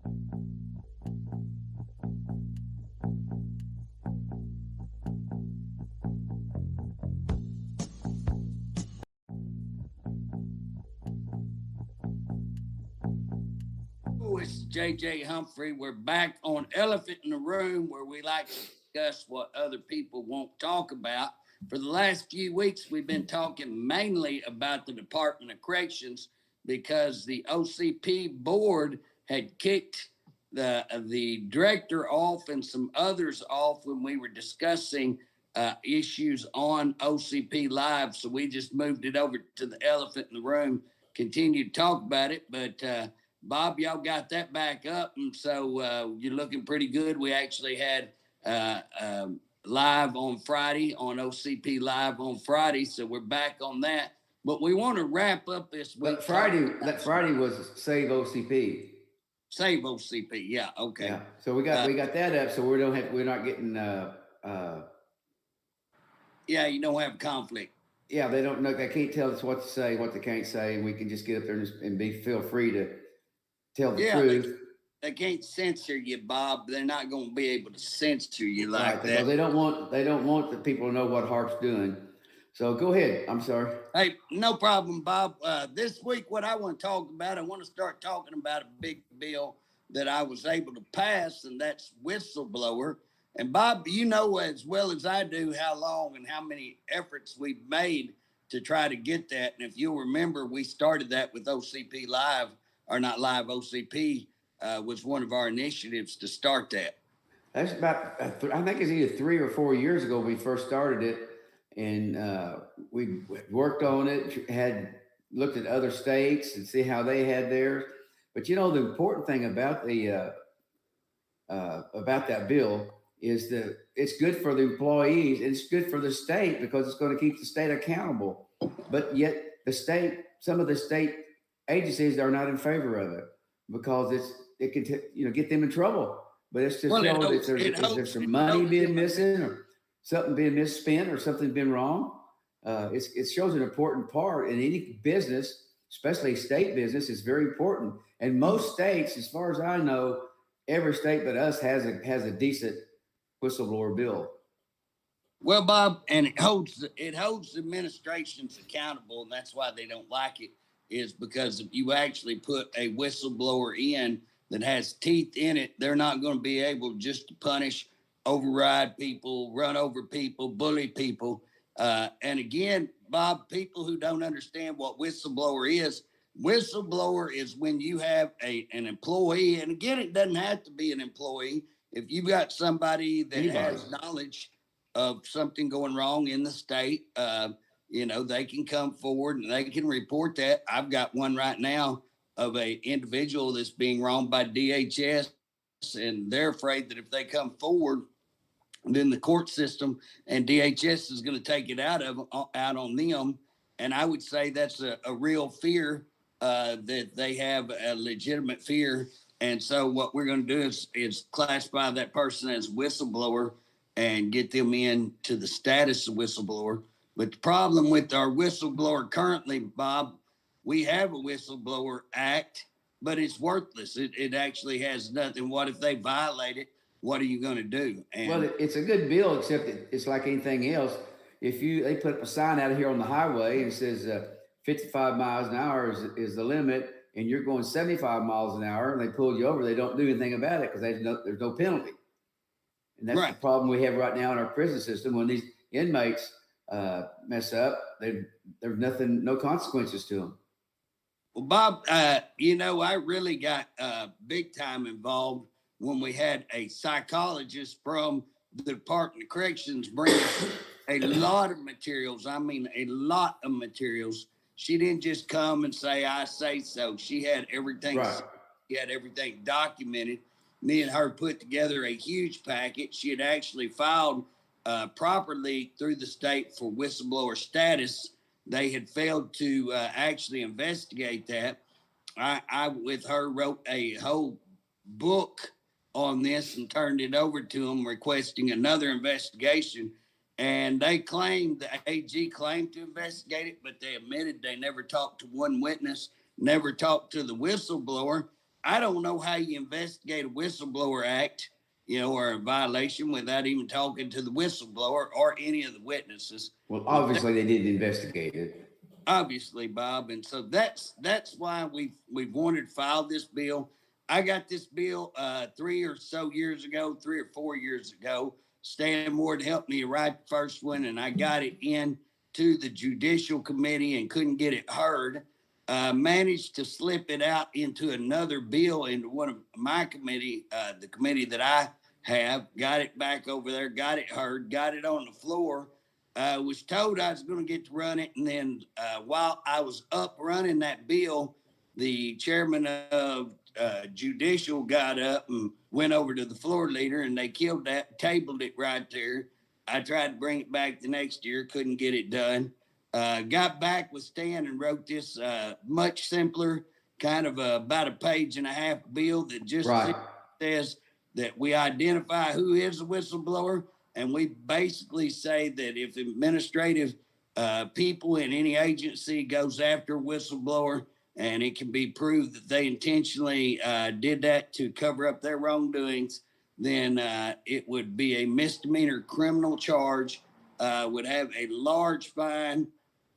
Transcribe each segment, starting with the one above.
It's JJ Humphrey. We're back on Elephant in the Room, where we like to discuss what other people won't talk about. For the last few weeks, we've been talking mainly about the Department of Corrections because the OCP board had kicked the director off and some others off when we were discussing issues on OCP Live. So we just moved it over to the Elephant in the Room, continued to talk about it, but Bob, y'all got that back up, and so you're looking pretty good. We actually had live on Friday, on OCP Live on Friday, so we're back on that. But we want to wrap up this week. But Friday was Save OCP. Save OCP, yeah, okay. Yeah. So we got that up, so we're not getting yeah, you don't have conflict. Yeah, they don't know. They can't tell us what to say, what they can't say, and we can just get up there and feel free to tell the truth. They can't censor you, Bob. They're not going to be able to censor you like that. Because they don't want the people to know what Hart's doing. So go ahead. I'm sorry. Hey, no problem, Bob. This week, what I want to talk about, I want to start talking about a big bill that I was able to pass, and that's whistleblower. And Bob, you know as well as I do how long and how many efforts we've made to try to get that. And if you'll remember, we started that with OCP Live. Or not Live, OCP was one of our initiatives to start that. That's about, I think it's either 3 or 4 years ago we first started it, and we worked on it, had looked at other states and see how they had theirs. But you know, the important thing about that bill is that it's good for the employees, and it's good for the state because it's going to keep the state accountable. But yet some of the state agencies are not in favor of it because it can get them in trouble. But it's just if there's some money being missing or something being misspent or something being wrong. It shows an important part in any business, especially state business. Is very important. And most states, as far as I know, every state but us has a decent whistleblower bill. Well, Bob, and it holds administrations accountable, and that's why they don't like it. Is because if you actually put a whistleblower in that has teeth in it, they're not going to be able just to punish, override people, run over people, bully people. And again, Bob, people who don't understand what whistleblower is when you have an employee, and again, it doesn't have to be an employee. If you've got somebody that has knowledge of something going wrong in the state, they can come forward and they can report that. I've got one right now of a individual that's being wronged by DHS, and they're afraid that if they come forward, then the court system and DHS is going to take it out on them. And I would say that's a real fear, that they have a legitimate fear. And so what we're going to do is classify that person as whistleblower and get them into the status of whistleblower. But the problem with our whistleblower currently, Bob, we have a whistleblower act, but it's worthless. It actually has nothing. What if they violate it? What are you going to do? Well, it's a good bill, except it's like anything else. If they put up a sign out here on the highway and it says 55 miles an hour is the limit, and you're going 75 miles an hour, and they pull you over, they don't do anything about it because there's no penalty. And that's the problem we have right now in our prison system. When these inmates mess up, there's no consequences to them. Well, Bob, I really got big time involved when we had a psychologist from the Department of Corrections bring a lot of materials. I mean, a lot of materials. She didn't just come and say, "I say so." She had everything. Right. She had everything documented. Me and her put together a huge packet. She had actually filed properly through the state for whistleblower status. They had failed to actually investigate that. I, with her, wrote a whole book on this and turned it over to them requesting another investigation. And they claimed, the AG claimed to investigate it, but they admitted they never talked to one witness, never talked to the whistleblower. I don't know how you investigate a whistleblower act, or a violation without even talking to the whistleblower or any of the witnesses. Well, obviously they didn't investigate it. Obviously, Bob, and so that's why we've wanted to file this bill. I got this bill 3 or 4 years ago. Stan Ward helped me write the first one, and I got it in to the Judicial Committee and couldn't get it heard. Managed to slip it out into another bill into one of my committee, the committee that I have. Got it back over there, got it heard, got it on the floor. Was told I was going to get to run it, and then while I was up running that bill, the chairman of Judicial got up and went over to the floor leader, and they killed that, tabled it right there. I tried to bring it back the next year, couldn't get it done. Got back with Stan and wrote this much simpler, kind of about a page and a half bill that just says that we identify who is a whistleblower. And we basically say that if administrative people in any agency goes after a whistleblower and it can be proved that they intentionally did that to cover up their wrongdoings, then it would be a misdemeanor criminal charge, would have a large fine,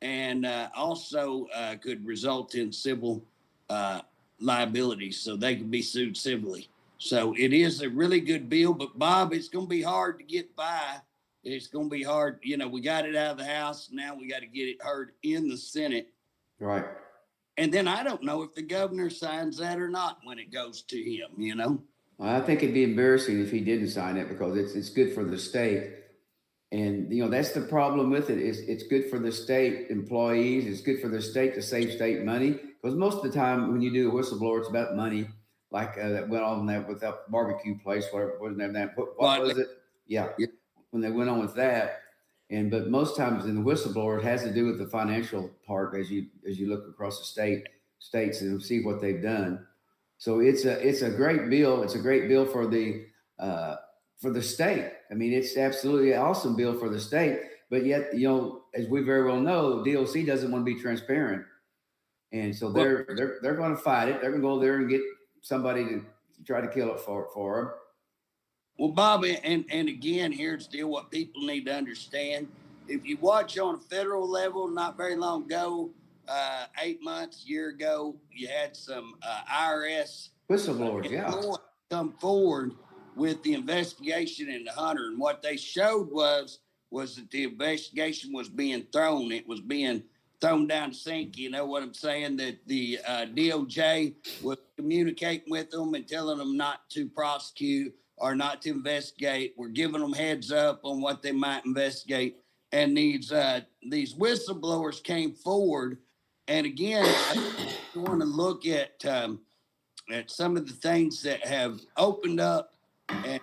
and also could result in civil liability. So they could be sued civilly. So it is a really good bill, but Bob, it's going to be hard to get by. It's going to be hard. We got it out of the House. Now we got to get it heard in the Senate. Right. And then I don't know if the governor signs that or not when it goes to him, I think it'd be embarrassing if he didn't sign it, because it's good for the state. And, that's the problem with it, is it's good for the state employees. It's good for the state to save state money, because most of the time when you do a whistleblower, it's about money. Like that went on that with that barbecue place, whatever, wasn't that? What was it? Yeah. When they went on with that, but most times in the whistleblower, it has to do with the financial part as you look across the states and see what they've done. So it's a great bill. It's a great bill for the state. I mean, it's absolutely an awesome bill for the state. But yet, as we very well know, DOC doesn't want to be transparent, and so they're going to fight it. They're going to go there and get somebody to try to kill it for them. Well, Bob, and again, here's still what people need to understand. If you watch on a federal level, not very long ago, 8 months, year ago, you had some IRS whistleblowers, come forward with the investigation into Hunter, and what they showed was that the investigation was being thrown. It was being thrown down the sink. You know what I'm saying? That the DOJ was communicating with them and telling them not to prosecute or not to investigate. We're giving them heads up on what they might investigate. And these whistleblowers came forward. And again, I want to look at some of the things that have opened up and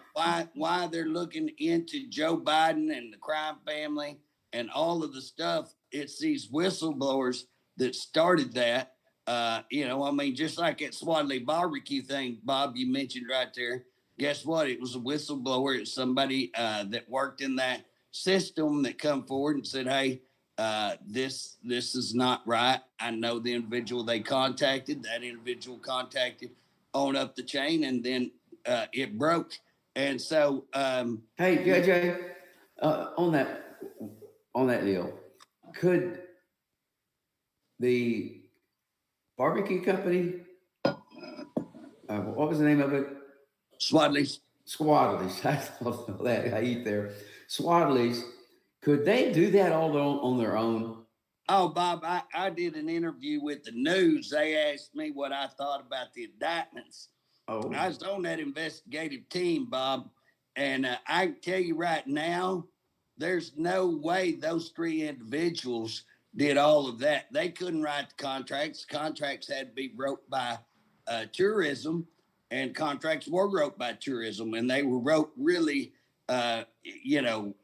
why they're looking into Joe Biden and the crime family and all of the stuff. It's these whistleblowers that started that. Just like that Swadley barbecue thing, Bob, you mentioned right there. Guess what? It was a whistleblower. It's somebody that worked in that system that come forward and said, hey, this is not right. I know the individual they contacted. That individual contacted on up the chain, and then it broke. And so, hey, JJ, on that deal, could the barbecue company, what was the name of it? Swadley's. I don't know that. I eat there. Swadley's. Could they do that all on their own? Oh, Bob, I did an interview with the news. They asked me what I thought about the indictments. Oh. I was on that investigative team, Bob, and I can tell you right now, there's no way those three individuals did all of that. They couldn't write the contracts. Contracts had to be wrote by tourism, and contracts were wrote by tourism, and they were wrote really, in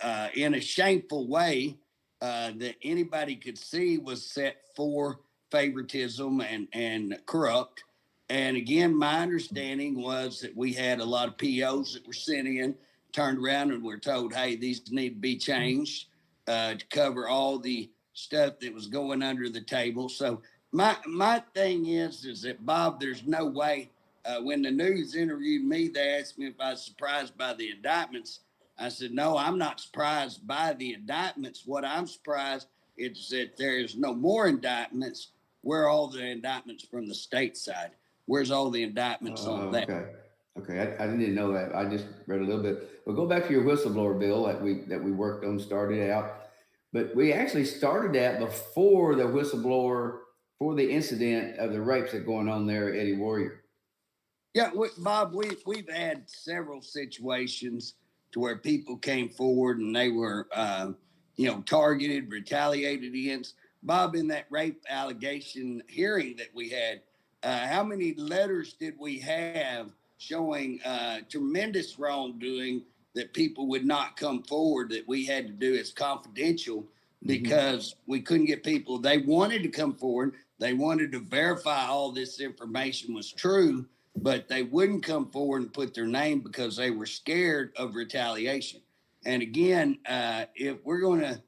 a shameful way that anybody could see was set for favoritism and corrupt. And again, my understanding was that we had a lot of POs that were sent in, turned around, and were told, hey, these need to be changed to cover all the stuff that was going under the table. So my thing is that, Bob, there's no way when the news interviewed me, they asked me if I was surprised by the indictments. I said, no, I'm not surprised by the indictments. What I'm surprised is that there's no more indictments. Where are all the indictments from the state side? Where's all the indictments on that? Okay. Okay. I didn't know that. I just read a little bit. But go back to your whistleblower bill that we worked on, started out. But we actually started that before the whistleblower for the incident of the rapes that going on there at Eddie Warrior. Yeah, Bob, we've had several situations to where people came forward and they were, targeted, retaliated against. Bob, in that rape allegation hearing that we had, how many letters did we have showing tremendous wrongdoing that people would not come forward, that we had to do as confidential because we couldn't get people? They wanted to come forward. They wanted to verify all this information was true, but they wouldn't come forward and put their name because they were scared of retaliation. And again, if we're going to,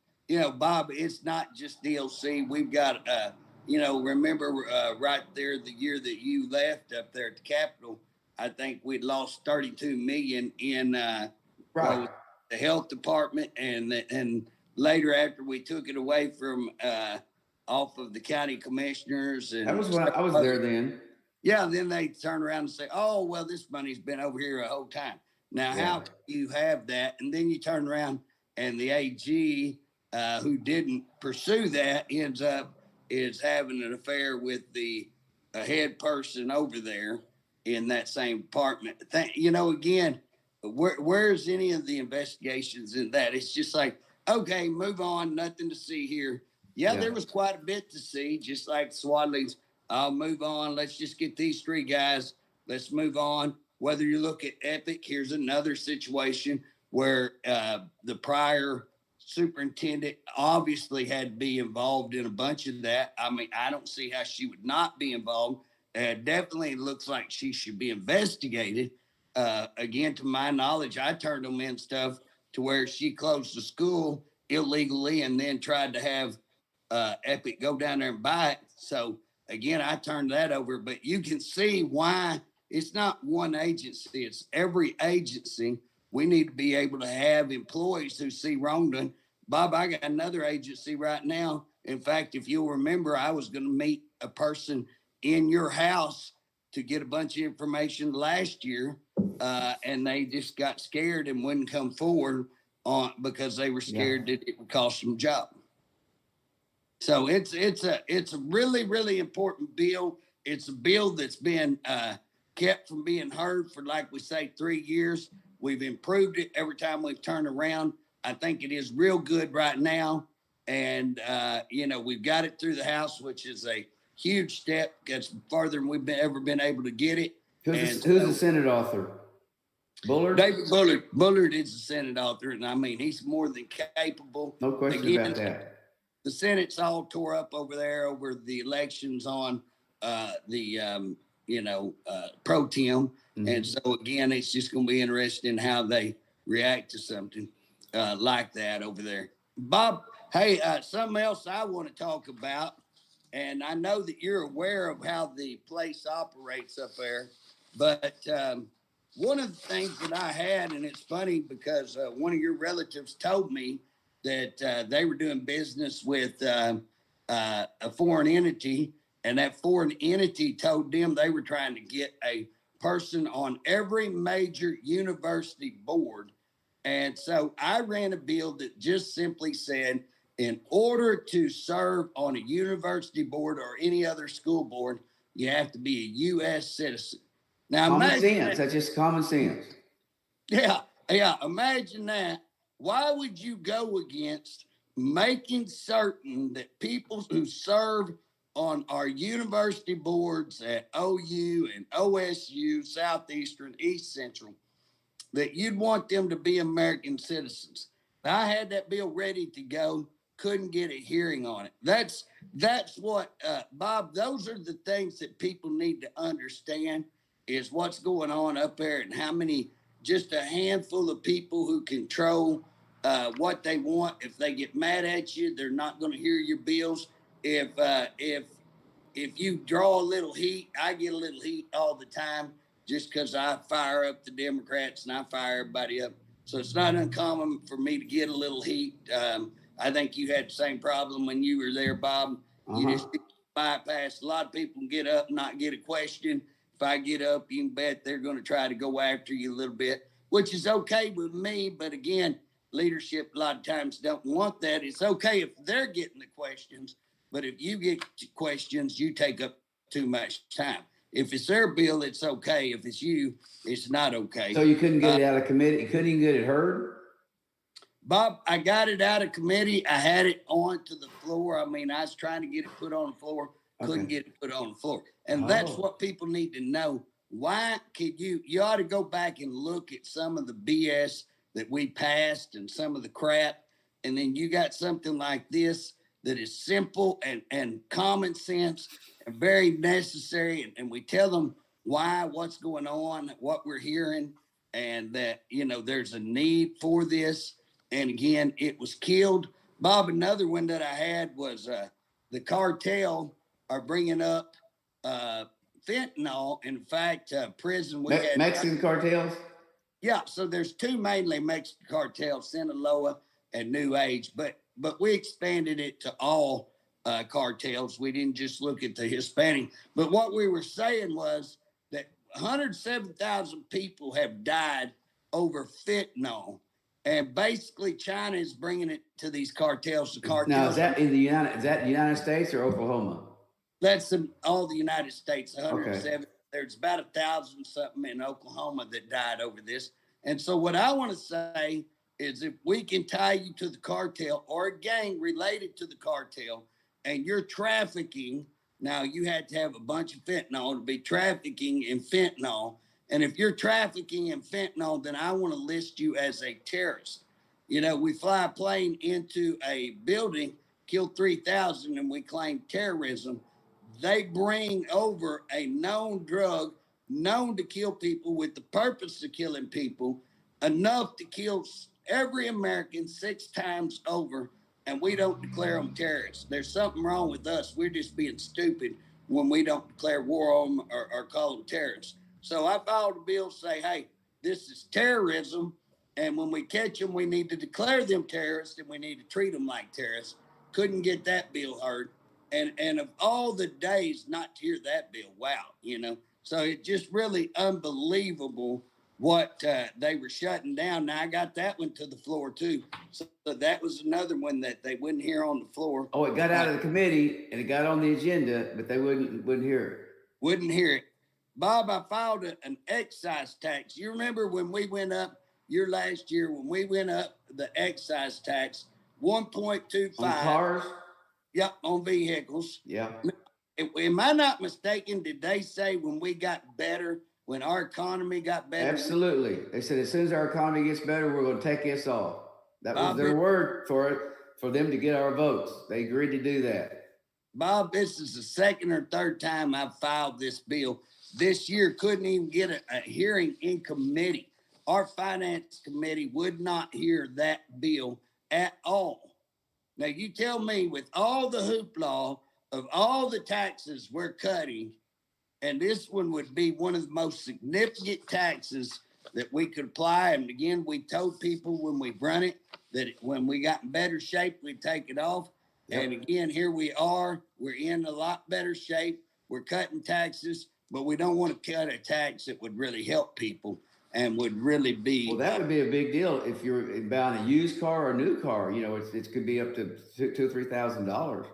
Bob, it's not just DLC. We've got, remember right there the year that you left up there at the Capitol, I think we'd lost 32 million in Right. the health department, and later after we took it away from off of the county commissioners, and That was when I was there then. yeah, then they turn around and say, oh, well, this money's been over here a whole time. Now, Yeah. how can you have that? And then you turn around and the AG, who didn't pursue that, ends up is having an affair with the head person over there in that same department. Again, where's any of the investigations in that? It's just like, okay, move on, nothing to see here. Yeah, there was quite a bit to see, just like Swadley's. I'll move on. Let's just get these three guys. Let's move on. Whether you look at Epic, here's another situation where the prior superintendent obviously had to be involved in a bunch of that. I mean, I don't see how she would not be involved. Definitely looks like she should be investigated. Again, to my knowledge, I turned them in stuff to where she closed the school illegally and then tried to have Epic go down there and buy it. So, again, I turned that over, but you can see why it's not one agency. It's every agency. We need to be able to have employees who see wrongdoing. Bob, I got another agency right now. In fact, if you'll remember, I was going to meet a person in your house to get a bunch of information last year, and they just got scared and wouldn't come forward because they were scared that it would cost them a job. So it's a really, really important bill. It's a bill that's been kept from being heard for, like we say, 3 years. We've improved it every time we've turned around. I think it is real good right now. And, we've got it through the House, which is a huge step. Gets farther than we've ever been able to get it. Who's the Senate author? Bullard? David Bullard. Bullard is the Senate author. And I mean, he's more than capable. No question about that. The Senate's all tore up over there over the elections on pro tem. And so, again, it's just going to be interesting how they react to something like that over there. Bob, hey, something else I want to talk about, and I know that you're aware of how the place operates up there, but one of the things that I had, and it's funny because one of your relatives told me that they were doing business with a foreign entity, and that foreign entity told them they were trying to get a person on every major university board. And so I ran a bill that just simply said, in order to serve on a university board or any other school board, you have to be a U.S. citizen. Now, common sense. That's just common sense. Yeah. Imagine that. Why would you go against making certain that people who serve on our university boards at OU and OSU, Southeastern, East Central, that you'd want them to be American citizens? Now, I had that bill ready to go, couldn't get a hearing on it. That's what, Bob, those are the things that people need to understand is what's going on up there and how many, just a handful of people who control what they want. If they get mad at you, they're not going to hear your bills. If you draw a little heat, I get a little heat all the time. just because I fire up the Democrats and I fire everybody up. So it's not uncommon for me to get a little heat. I think you had the same problem when you were there, Bob. You just bypass. A lot of people can get up and not get a question. If I get up, you can bet they're going to try to go after you a little bit, which is okay with me. But again, leadership a lot of times don't want that. It's okay if they're getting the questions, but if you get questions, you take up too much time. If it's their bill, it's okay. If it's you, it's not okay. So you couldn't get it out of committee? You couldn't even get it heard? Bob, I got it out of committee. I had it on to the floor. I mean, I was trying to get it put on the floor. Couldn't get it put on the floor. And that's what people need to know. Why could you ought to go back and look at some of the BS that we passed and some of the crap. And then you got something like this that is simple and common sense and very necessary. And we tell them why, what's going on, what we're hearing, and that, there's a need for this. And again, it was killed. Bob, another one that I had was the cartel are bringing up fentanyl. In fact, prison. We had Mexican cartels? Yeah, so there's two mainly Mexican cartels, Sinaloa and New Age, but we expanded it to all cartels. We didn't just look at the Hispanic. But what we were saying was that 107,000 people have died over fentanyl. And basically, China is bringing it to these cartels. The cartels. Now, is that United States or Oklahoma? That's all the United States. 107. Okay. There's about 1,000 something in Oklahoma that died over this. And so, what I want to say is, if we can tie you to the cartel or a gang related to the cartel, and you're trafficking, now you had to have a bunch of fentanyl to be trafficking in fentanyl. And if you're trafficking in fentanyl, then I want to list you as a terrorist. We fly a plane into a building, kill 3,000, and we claim terrorism. They bring over a known drug, known to kill people with the purpose of killing people, enough to kill every American 6 times over, and we don't declare them terrorists. There's something wrong with us. We're just being stupid when we don't declare war on them or call them terrorists. So I filed a bill say, hey, this is terrorism, and when we catch them, we need to declare them terrorists, and we need to treat them like terrorists. Couldn't get that bill heard. And of all the days not to hear that bill, wow, So it's just really unbelievable what they were shutting down. Now, I got that one to the floor, too. So that was another one that they wouldn't hear on the floor. Oh, it got out of the committee, and it got on the agenda, but they wouldn't hear it. Wouldn't hear it. Bob, I filed an excise tax. You remember when we went up, last year, when we went up the excise tax, 1.25. On cars? Yep, on vehicles. Yeah. Am I not mistaken? Did they say when we got better, when our economy got better? Absolutely. They said as soon as our economy gets better, we're going to take this off. That was their word for it, for them to get our votes. They agreed to do that. Bob, this is the second or third time I've filed this bill. This year couldn't even get a hearing in committee. Our finance committee would not hear that bill at all. Now, you tell me, with all the hoopla of all the taxes we're cutting, and this one would be one of the most significant taxes that we could apply. And again, we told people when we run it that when we got in better shape, we'd take it off. Yep. And again, here we are. We're in a lot better shape. We're cutting taxes, but we don't want to cut a tax that would really help people and would really be. Well, that would be a big deal if you're buying a used car or a new car. It could be up to $2,000 or $3,000.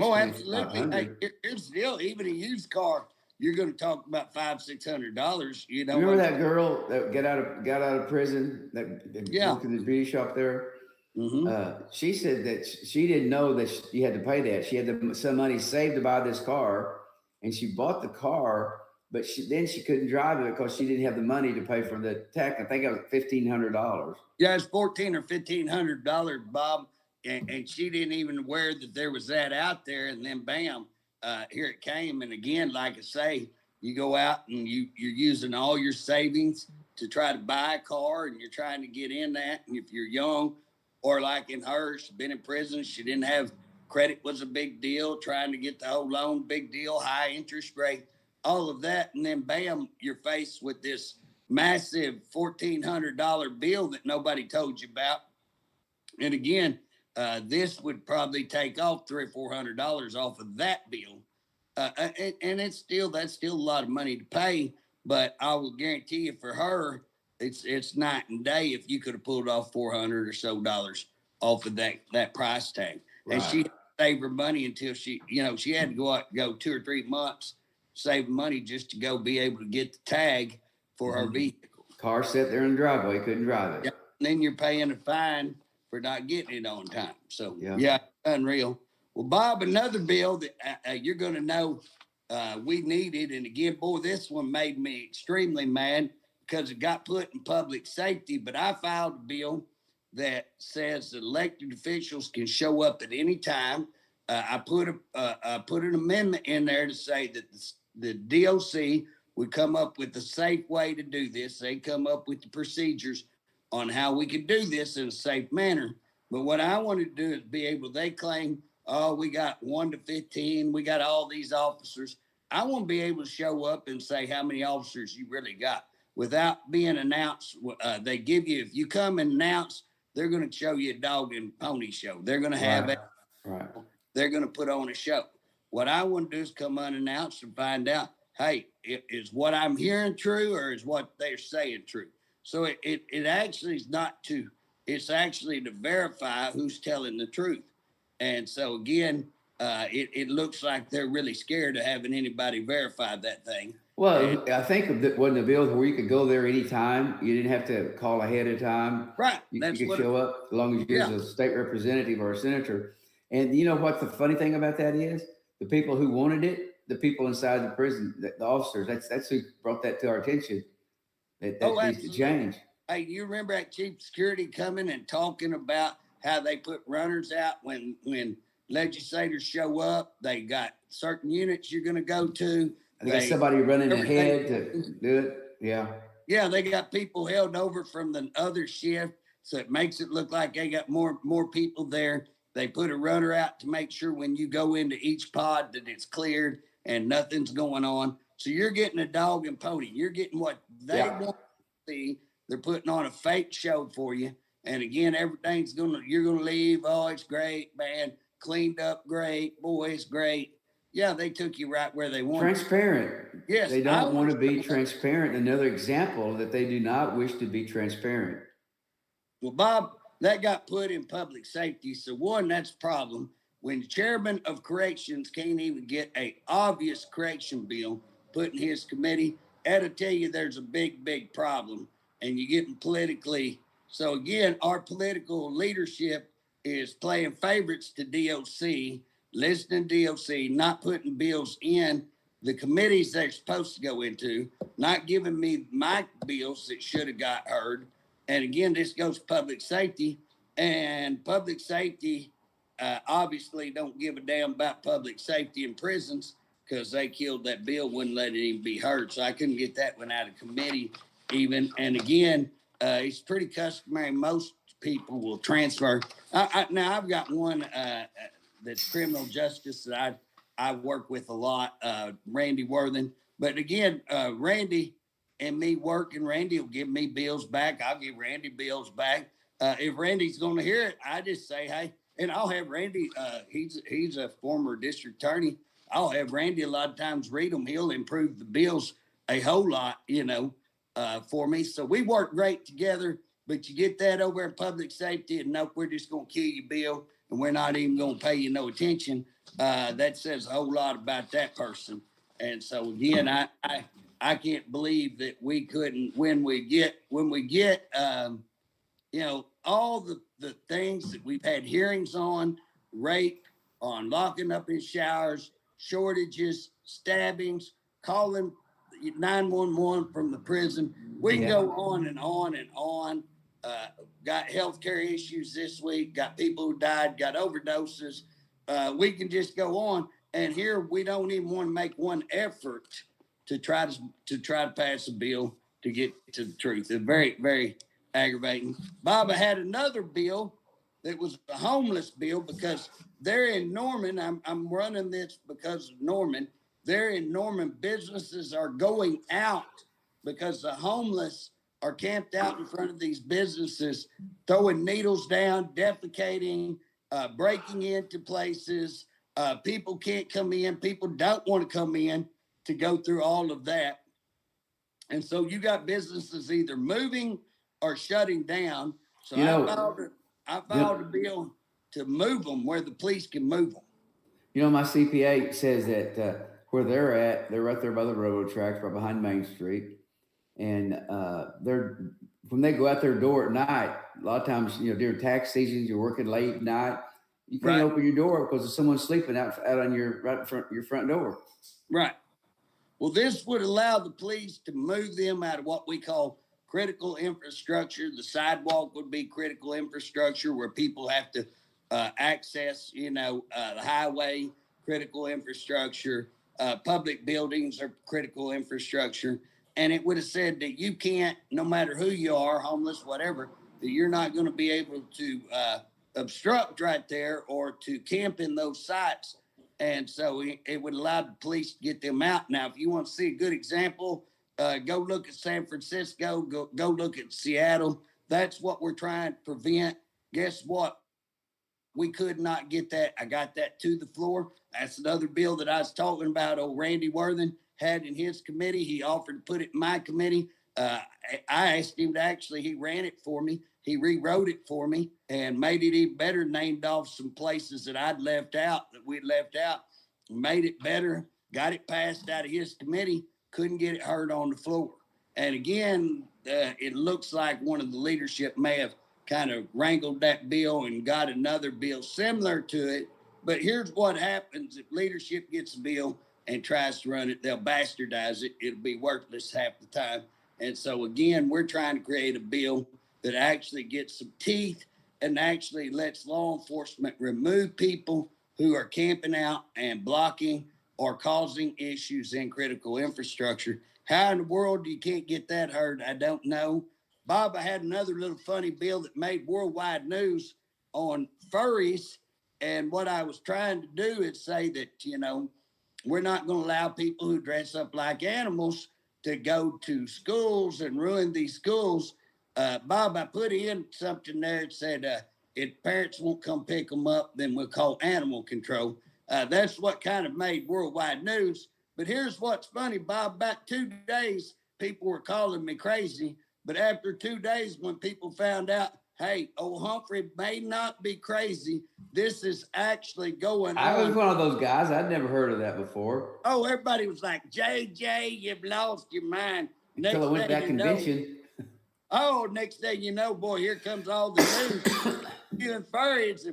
Oh, absolutely. Hey, here's the deal. Even a used car, you're going to talk about $500-$600. Remember that girl that got out of prison that worked in the beauty shop there? Mm-hmm. She said that she didn't know that she had to pay that. She had some money saved to buy this car, and she bought the car, but she couldn't drive it because she didn't have the money to pay for the tax. I think it was $1,500. Yeah, it's $1,400 or $1,500, Bob, and she didn't even aware that there was that out there. And then, bam, here it came. And again, like I say, you go out and you're using all your savings to try to buy a car, and you're trying to get in that. And if you're young, or like in her, she's been in prison, she didn't have credit, was a big deal. Trying to get the whole loan, big deal, high interest rate. all of that, and then bam, you're faced with this massive $1,400 bill that nobody told you about. And again, this would probably take off $300 or $400 off of that bill, and that's still a lot of money to pay. But I will guarantee you, for her, it's night and day if you could have pulled off $400 or so off of that price tag, Right. and she saved her money until she had to go 2 or 3 months saving money just to go be able to get the tag for her vehicle. Car sat there in the driveway, couldn't drive it. Yeah. And then you're paying a fine for not getting it on time. So yeah, unreal. Well, Bob, another bill that you're going to know we needed, and again, boy, this one made me extremely mad because it got put in public safety. But I filed a bill that says that elected officials can show up at any time. I put an amendment in there to say that the DOC would come up with a safe way to do this. They come up with the procedures on how we could do this in a safe manner. But what I want to do is be able, they claim, oh, we got 1 to 15, we got all these officers. I want to be able to show up and say how many officers you really got without being announced. They give you, if you come and announce, they're going to show you a dog and pony show. They're going to have it. Right. They're going to put on a show. What I want to do is come unannounced and find out, hey, is what I'm hearing true or is what they're saying true? So it actually is not to, it's actually to verify who's telling the truth. And so again, it looks like they're really scared of having anybody verify that thing. Well, I think that wasn't a bill where you could go there anytime. You didn't have to call ahead of time. Right. You could show up as long as you're a state representative or a senator. And you know what the funny thing about that is? The people who wanted it, the people inside the prison, the officers, that's who brought that to our attention. That needs to change. Hey, you remember that chief security coming and talking about how they put runners out when legislators show up? They got certain units you're going to go to. They got somebody running ahead to do it. Yeah. Yeah, they got people held over from the other shift, so it makes it look like they got more people there. They put a runner out to make sure when you go into each pod that it's cleared and nothing's going on. So you're getting a dog and pony. You're getting what they want to see. They're putting on a fake show for you. And again, you're going to leave. Oh, it's great, man. Cleaned up great. Boy, it's great. Yeah, they took you right where they wanted. Transparent. Yes. They don't want to be transparent. Another example that they do not wish to be transparent. Well, Bob, that got put in public safety. So one, that's a problem. When the chairman of corrections can't even get a obvious correction bill put in his committee, that'll tell you there's a big problem. And you're getting politically. So again, our political leadership is playing favorites to DOC, listening to DOC, not putting bills in the committees they're supposed to go into, not giving me my bills that should have got heard. And again, this goes to public safety, and public safety obviously don't give a damn about public safety in prisons because they killed that bill, wouldn't let it even be heard. So I couldn't get that one out of committee even. And again, it's pretty customary. Most people will transfer. Now I've got one that's criminal justice that I work with a lot, Randy Worthen. But again, Randy and me working, Randy will give me bills back. I'll give Randy bills back. If Randy's going to hear it, I just say, hey, and I'll have Randy, he's a former district attorney. I'll have Randy a lot of times read them. He'll improve the bills a whole lot, for me. So we work great together, but you get that over in public safety and nope, we're just going to kill your bill and we're not even going to pay you no attention. That says a whole lot about that person. And so again, I can't believe that we couldn't, when we get, all the things that we've had hearings on, rape, on locking up in showers, shortages, stabbings, calling 911 from the prison. We can go on and on and on. Got healthcare issues this week, got people who died, got overdoses. We can just go on. And here we don't even want to make one effort to try to pass a bill to get to the truth. It's very, very aggravating. Bob, I had another bill that was a homeless bill because they're in Norman. I'm running this because of Norman. There in Norman, businesses are going out because the homeless are camped out in front of these businesses, throwing needles down, defecating, breaking into places. People can't come in. People don't want to come in to go through all of that. And so you got businesses either moving or shutting down. So You know, I you know, filed a bill to move them where the police can move them. my CPA says that where they're right there by the railroad tracks, right behind Main Street, and they're when they go out their door at night. A lot of times, during tax seasons, you're working late at night. You can't Right. open your door because there's someone sleeping out on right in front your front door. Right. Well, this would allow the police to move them out of what we call critical infrastructure. The sidewalk would be critical infrastructure where people have to access, the highway, critical infrastructure. Public buildings are critical infrastructure. And it would have said that you can't, no matter who you are, homeless, whatever, that you're not going to be able to obstruct right there or to camp in those sites. And so it would allow the police to get them out. Now, if you want to see a good example, go look at San Francisco, go look at Seattle. That's what we're trying to prevent. Guess what? We could not get that. I got that to the floor. That's another bill that I was talking about. Old Randy Worthen had in his committee. He offered to put it in my committee. I asked him to he ran it for me. He rewrote it for me and made it even better, named off some places that we'd left out, made it better, got it passed out of his committee, couldn't get it heard on the floor. And again, it looks like one of the leadership may have kind of wrangled that bill and got another bill similar to it. But here's what happens if leadership gets a bill and tries to run it, they'll bastardize it. It'll be worthless half the time. And so, again, we're trying to create a bill that actually gets some teeth and actually lets law enforcement remove people who are camping out and blocking or causing issues in critical infrastructure. How in the world you can't get that heard, I don't know. Bob, I had another little funny bill that made worldwide news on furries. And what I was trying to do is say that, we're not going to allow people who dress up like animals to go to schools and ruin these schools. Bob, I put in something there that said, if parents won't come pick them up, then we'll call animal control. That's what kind of made worldwide news. But here's what's funny, Bob. About 2 days, people were calling me crazy. But after 2 days, when people found out, hey, old Humphrey may not be crazy, this is actually going on. I was one of those guys. I'd never heard of that before. Oh, everybody was like, JJ, you've lost your mind. Until I went to that convention. Next thing you know, boy, here comes all the news. You and furries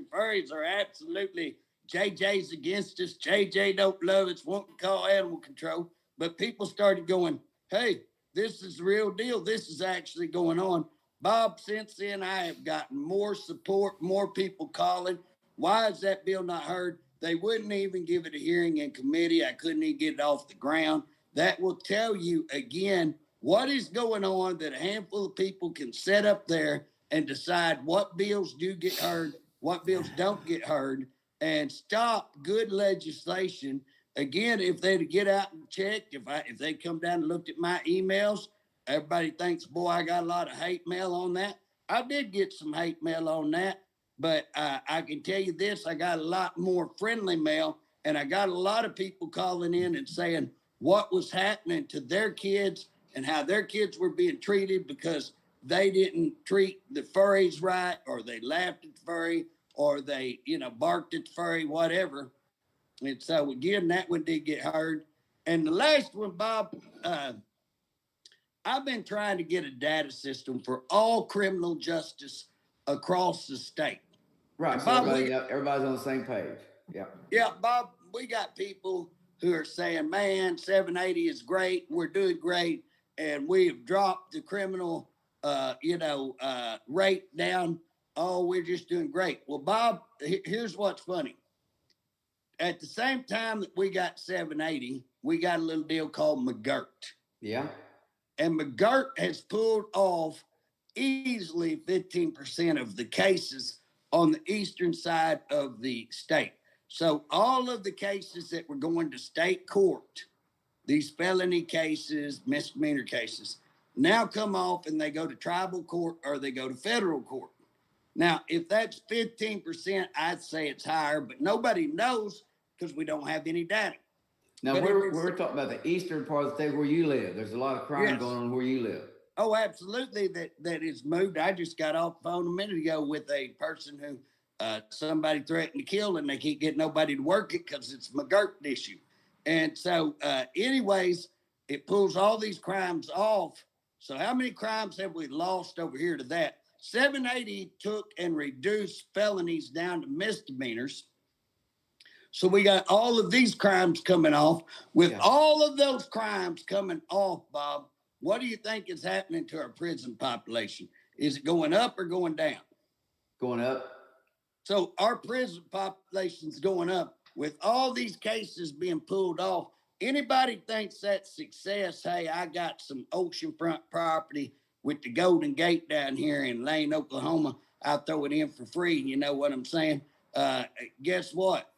are absolutely, JJ's against us. JJ don't love us, won't call animal control. But people started going, hey, this is the real deal. This is actually going on. Bob, since then, I have gotten more support, more people calling. Why is that bill not heard? They wouldn't even give it a hearing in committee. I couldn't even get it off the ground. That will tell you, again, what is going on that a handful of people can set up there and decide what bills do get heard, what bills don't get heard, and stop good legislation. Again, if they'd get out and check, if they come down and looked at my emails, everybody thinks, boy, I got a lot of hate mail on that. I did get some hate mail on that. But I can tell you this, I got a lot more friendly mail, and I got a lot of people calling in and saying what was happening to their kids and how their kids were being treated because they didn't treat the furries right, or they laughed at the furry, or they, barked at the furry, whatever. And so, again, that one did get heard. And the last one, Bob, I've been trying to get a data system for all criminal justice across the state. Right. So everybody's on the same page. Yeah. Yeah, Bob, we got people who are saying, man, 780 is great. We're doing great. And we've dropped the criminal, rate down. Oh, we're just doing great. Well, Bob, here's what's funny. At the same time that we got 780, we got a little deal called McGirt. Yeah. And McGirt has pulled off easily 15% of the cases on the eastern side of the state. So all of the cases that were going to state court these felony cases, misdemeanor cases, now come off and they go to tribal court or they go to federal court. Now, if that's 15%, I'd say it's higher, but nobody knows because we don't have any data. Now, we're talking about the eastern part of the state where you live. There's a lot of crime going on where you live. Oh, absolutely. That is moved. I just got off the phone a minute ago with a person who somebody threatened to kill, and they can't get nobody to work it because it's a McGirt issue. And so, anyways, it pulls all these crimes off. So how many crimes have we lost over here to that? 780 took and reduced felonies down to misdemeanors. So we got all of these crimes coming off. With all of those crimes coming off, Bob, what do you think is happening to our prison population? Is it going up or going down? Going up. So our prison population is going up. With all these cases being pulled off, anybody thinks that's success? Hey, I got some oceanfront property with the Golden Gate down here in Lane, Oklahoma. I'll throw it in for free. You know what I'm saying? Guess what?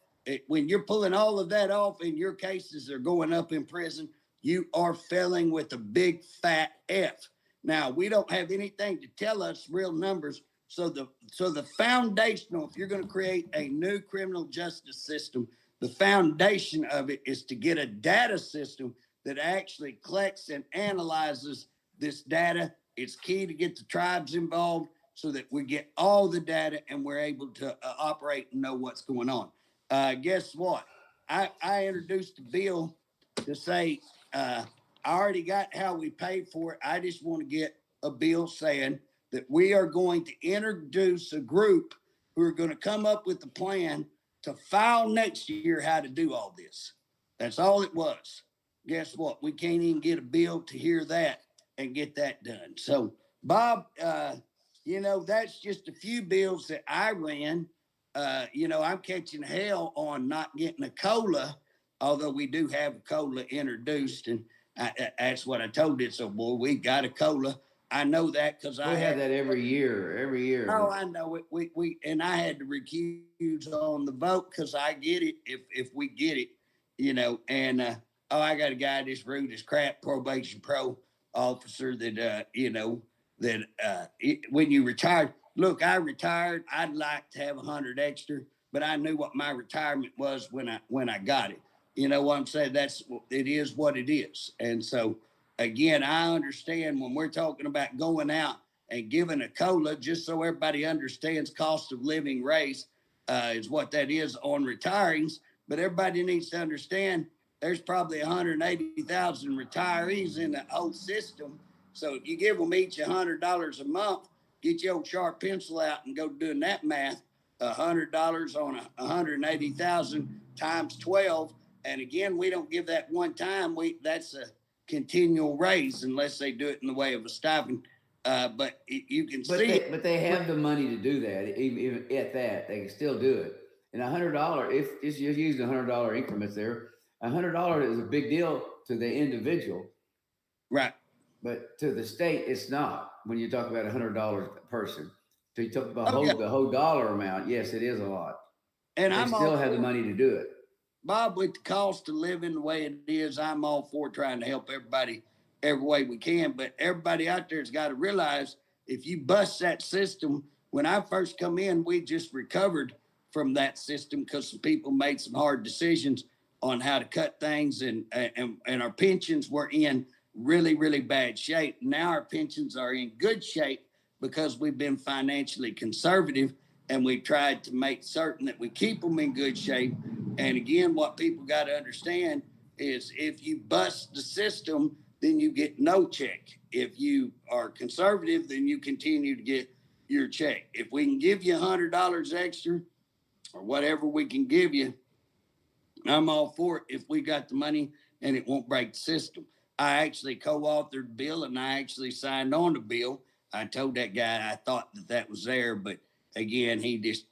When you're pulling all of that off and your cases are going up in prison, you are failing with a big fat F. Now, we don't have anything to tell us real numbers. So the foundational, if you're going to create a new criminal justice system, the foundation of it is to get a data system that actually collects and analyzes this data. It's key to get the tribes involved so that we get all the data and we're able to operate and know what's going on. Guess what? I introduced a bill to say, I already got how we pay for it. I just want to get a bill saying that we are going to introduce a group who are going to come up with a plan to file next year how to do all this. That's all it was. Guess what? We can't even get a bill to hear that and get that done. So, Bob, that's just a few bills that I ran. I'm catching hell on not getting a COLA, although we do have a COLA introduced, and that's what I told it. So, boy, we got a COLA. I know that because I have that every year. Oh, I know it. We and I had to recuse on the vote because I get it if we get it, And I got a guy this rude as crap, probation pro officer that when you retired. Look, I retired. I'd like to have 100 extra, but I knew what my retirement was when I got it. You know what I'm saying? It is what it is, and so. Again, I understand when we're talking about going out and giving a COLA, just so everybody understands cost of living raise is what that is on retirings. But everybody needs to understand there's probably 180,000 retirees in the whole system. So if you give them each $100 a month, get your old sharp pencil out and go doing that math. $100 on 180,000 times 12. And again, we don't give that one time. That's a continual raise unless they do it in the way of a stipend. But you can see But they have the money to do that. Even at that, they can still do it. And $100, if you're using $100 increments there, $100 is a big deal to the individual. Right. But to the state, it's not. When you talk about $100 a person. So you talk about the whole dollar amount. Yes, it is a lot. And they still have the money to do it. Bob, with the cost of living the way it is, I'm all for trying to help everybody every way we can. But everybody out there has got to realize if you bust that system, when I first come in, we just recovered from that system because some people made some hard decisions on how to cut things, and our pensions were in really, really bad shape. Now our pensions are in good shape because we've been financially conservative and we tried to make certain that we keep them in good shape. And again, what people got to understand is if you bust the system, then you get no check. If you are conservative, then you continue to get your check. If we can give you $100 extra or whatever we can give you, I'm all for it if we got the money and it won't break the system. I actually co-authored the bill and I actually signed on the bill. I told that guy I thought that was there, but again, he just,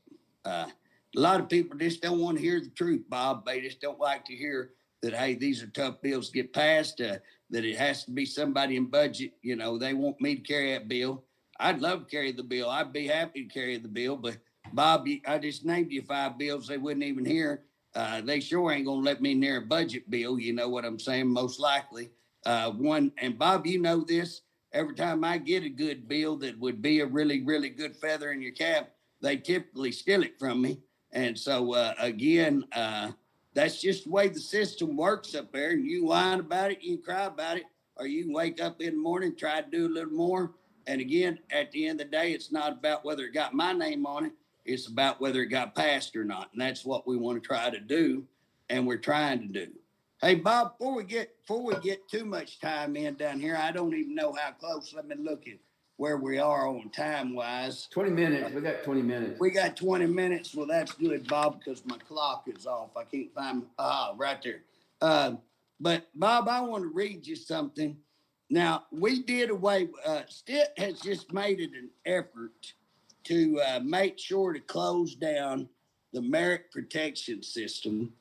a lot of people just don't want to hear the truth, Bob. They just don't like to hear that, hey, these are tough bills to get passed, that it has to be somebody in budget. They want me to carry that bill. I'd love to carry the bill. I'd be happy to carry the bill, but Bob, I just named you 5 bills they wouldn't even hear. They sure ain't gonna let me near a budget bill. You know what I'm saying? Most likely. And Bob, you know this. Every time I get a good bill that would be a really, really good feather in your cap, they typically steal it from me. And so again, that's just the way the system works up there. And you whine about it, you cry about it, or you can wake up in the morning, try to do a little more. And again, at the end of the day, it's not about whether it got my name on it. It's about whether it got passed or not. And that's what we want to try to do. And we're trying to do. Hey, Bob, before we get too much time in down here, I don't even know how close. Let me look at where we are on time wise. 20 minutes. We got 20 minutes. We got 20 minutes. Well, that's good, Bob, because my clock is off. I can't find right there. But Bob, I want to read you something. Now, we did away. Stitt has just made it an effort to make sure to close down the merit protection system.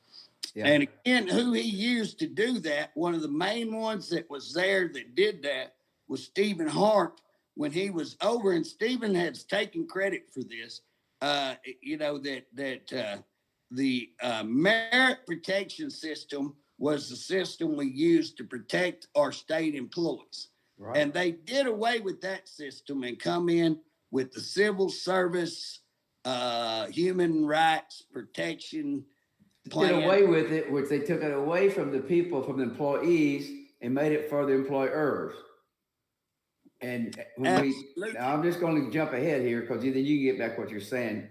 Yeah. And again, who he used to do that, one of the main ones that was there that did that was Stephen Hart when he was over. And Stephen has taken credit for this, that the merit protection system was the system we used to protect our state employees. Right. And they did away with that system and come in with the civil service, human rights protection plan. Did away with it, which they took it away from the people, from the employees, and made it for the employers. And when now I'm just going to jump ahead here because then you can get back what you're saying.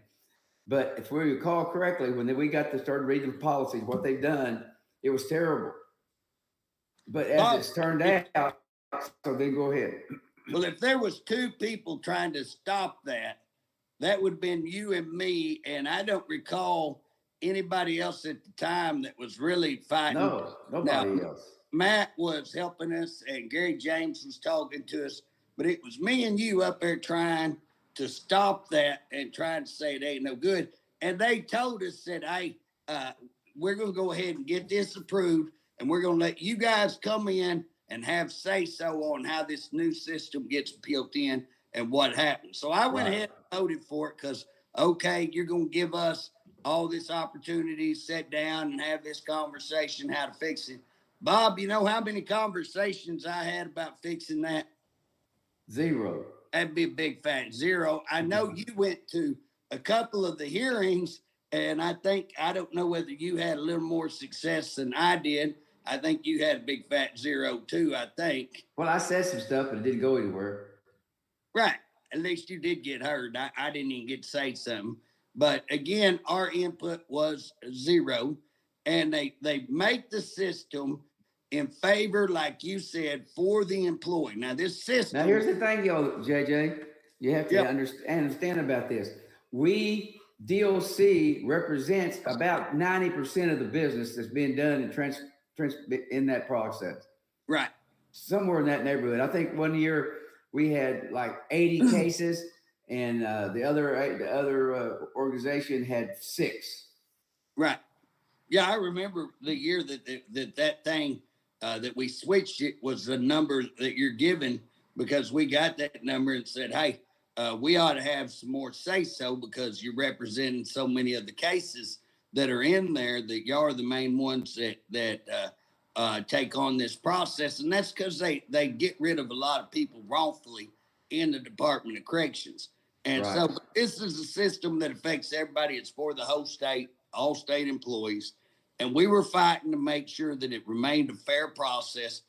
But if we recall correctly, when we got to start reading the policies, what they've done, it was terrible. But as it's turned out, so then go ahead. Well, if there was two people trying to stop that, that would have been you and me. And I don't recall anybody else at the time that was really fighting. No, nobody else. Matt was helping us and Gary James was talking to us, but it was me and you up there trying to stop that and trying to say it ain't no good. And they told us that, hey, we're going to go ahead and get this approved and we're going to let you guys come in and have say-so on how this new system gets built in and what happens. So I went ahead and voted for it because, okay, you're going to give us all this opportunity to sit down and have this conversation, how to fix it. Bob, you know how many conversations I had about fixing that? Zero. That'd be a big fat zero. I know you went to a couple of the hearings, and I don't know whether you had a little more success than I did. I think you had a big fat zero too, I think. Well, I said some stuff, but it didn't go anywhere. Right. At least you did get heard. I didn't even get to say something. But again, our input was zero. And they make the system in favor, like you said, for the employee. Now, this system. Now, here's the thing, JJ. You have to understand about this. DOC represents about 90% of the business that's being done in that process. Right. Somewhere in that neighborhood. I think one year we had like 80 cases, and the other organization had 6. Right. Yeah, I remember the year that thing that we switched it was the number that you're given, because we got that number and said, hey, we ought to have some more say-so because you're representing so many of the cases that are in there that you are the main ones that take on this process. And that's because they get rid of a lot of people wrongfully in the Department of Corrections. And so this is a system that affects everybody. It's for the whole state, all state employees. And we were fighting to make sure that it remained a fair process.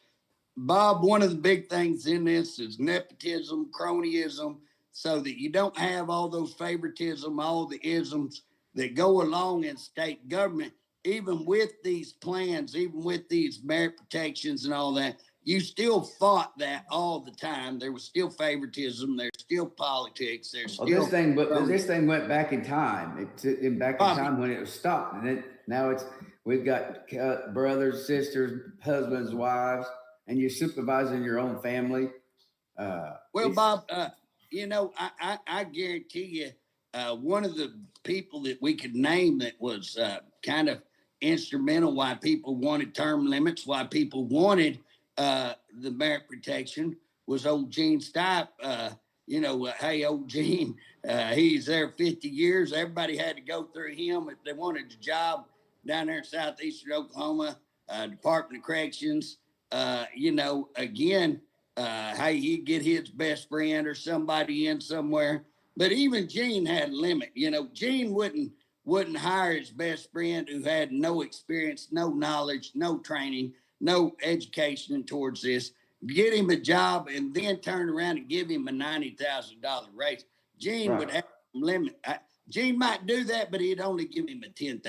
Bob, one of the big things in this is nepotism, cronyism, so that you don't have all those favoritism, all the isms that go along in state government. Even with these plans, even with these merit protections and all that, you still fought that all the time. There was still favoritism. There's still politics. There's still this thing went back in time. Back in time when it was stopped, and now we've got brothers, sisters, husbands, wives, and you're supervising your own family. Well, Bob, I guarantee you, one of the people that we could name that was kind of instrumental why people wanted term limits, why people wanted the merit protection was old Gene Stipe. Hey, old Gene, he's there 50 years. Everybody had to go through him if they wanted a job down there in southeastern Oklahoma, Department of Corrections. Again, hey, he'd get his best friend or somebody in somewhere. But even Gene had a limit. Gene wouldn't hire his best friend who had no experience, no knowledge, no training, no education towards this. Get him a job and then turn around and give him a $90,000 raise. Gene would have some limit. Gene might do that, but he'd only give him a $10,000